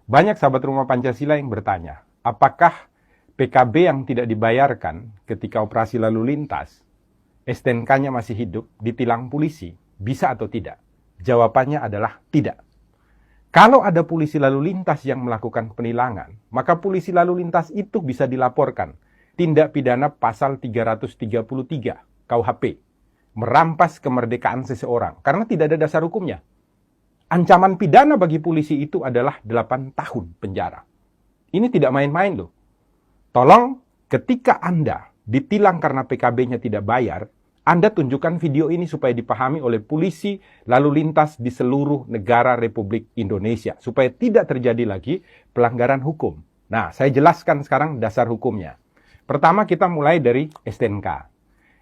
Banyak sahabat rumah Pancasila yang bertanya, apakah PKB yang tidak dibayarkan ketika operasi lalu lintas, STNK-nya masih hidup, ditilang polisi, bisa atau tidak? Jawabannya adalah tidak. Kalau ada polisi lalu lintas yang melakukan penilangan, maka polisi lalu lintas itu bisa dilaporkan tindak pidana pasal 333 KUHP, merampas kemerdekaan seseorang, karena tidak ada dasar hukumnya. Ancaman pidana bagi polisi itu adalah 8 tahun penjara. Ini tidak main-main loh. Tolong, ketika Anda ditilang karena PKB-nya tidak bayar, Anda tunjukkan video ini supaya dipahami oleh polisi lalu lintas di seluruh negara Republik Indonesia, supaya tidak terjadi lagi pelanggaran hukum. Nah, saya jelaskan sekarang dasar hukumnya. Pertama, kita mulai dari STNK.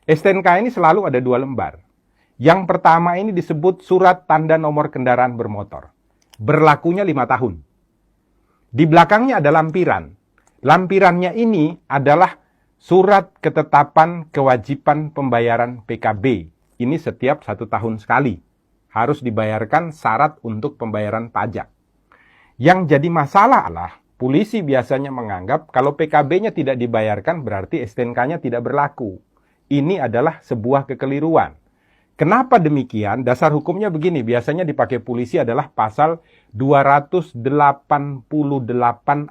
STNK ini selalu ada 2 lembar. Yang pertama ini disebut surat tanda nomor kendaraan bermotor. Berlakunya 5 tahun. Di belakangnya ada lampiran. Lampirannya ini adalah surat ketetapan kewajiban pembayaran PKB. Ini setiap 1 tahun sekali. Harus dibayarkan syarat untuk pembayaran pajak. Yang jadi masalah adalah polisi biasanya menganggap kalau PKB-nya tidak dibayarkan berarti STNK-nya tidak berlaku. Ini adalah sebuah kekeliruan. Kenapa demikian? Dasar hukumnya begini, biasanya dipakai polisi adalah pasal 288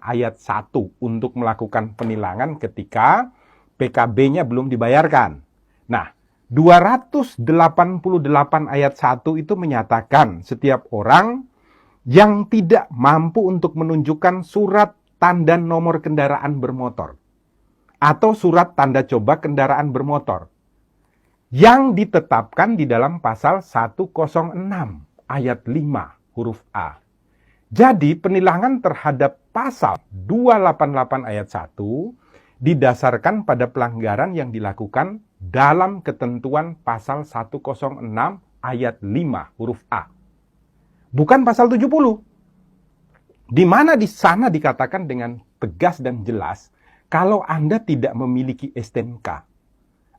ayat 1 untuk melakukan penilangan ketika PKB-nya belum dibayarkan. Nah, 288 ayat 1 itu menyatakan setiap orang yang tidak mampu untuk menunjukkan surat tanda nomor kendaraan bermotor atau surat tanda coba kendaraan bermotor yang ditetapkan di dalam pasal 106 ayat 5 huruf A. Jadi penilangan terhadap pasal 288 ayat 1 didasarkan pada pelanggaran yang dilakukan dalam ketentuan pasal 106 ayat 5 huruf A. Bukan pasal 70. Di mana di sana dikatakan dengan tegas dan jelas, kalau Anda tidak memiliki STNK,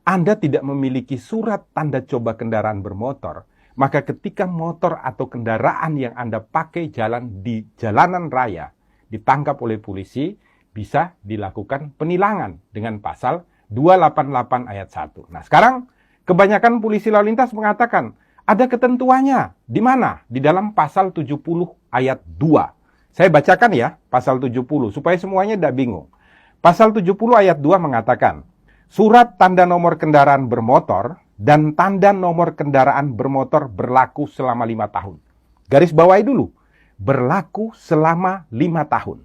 Anda tidak memiliki surat tanda coba kendaraan bermotor, maka ketika motor atau kendaraan yang Anda pakai jalan di jalanan raya ditangkap oleh polisi, bisa dilakukan penilangan dengan pasal 288 ayat 1. Nah, sekarang kebanyakan polisi lalu lintas mengatakan, ada ketentuannya. Di mana? Di dalam pasal 70 ayat 2. Saya bacakan ya, pasal 70, supaya semuanya tidak bingung. Pasal 70 ayat 2 mengatakan, surat tanda nomor kendaraan bermotor dan tanda nomor kendaraan bermotor berlaku selama 5 tahun. Garis bawahi dulu, berlaku selama 5 tahun.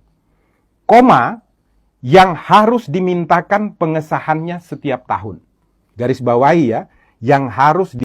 Koma, yang harus dimintakan pengesahannya setiap tahun. Garis bawahi ya, yang harus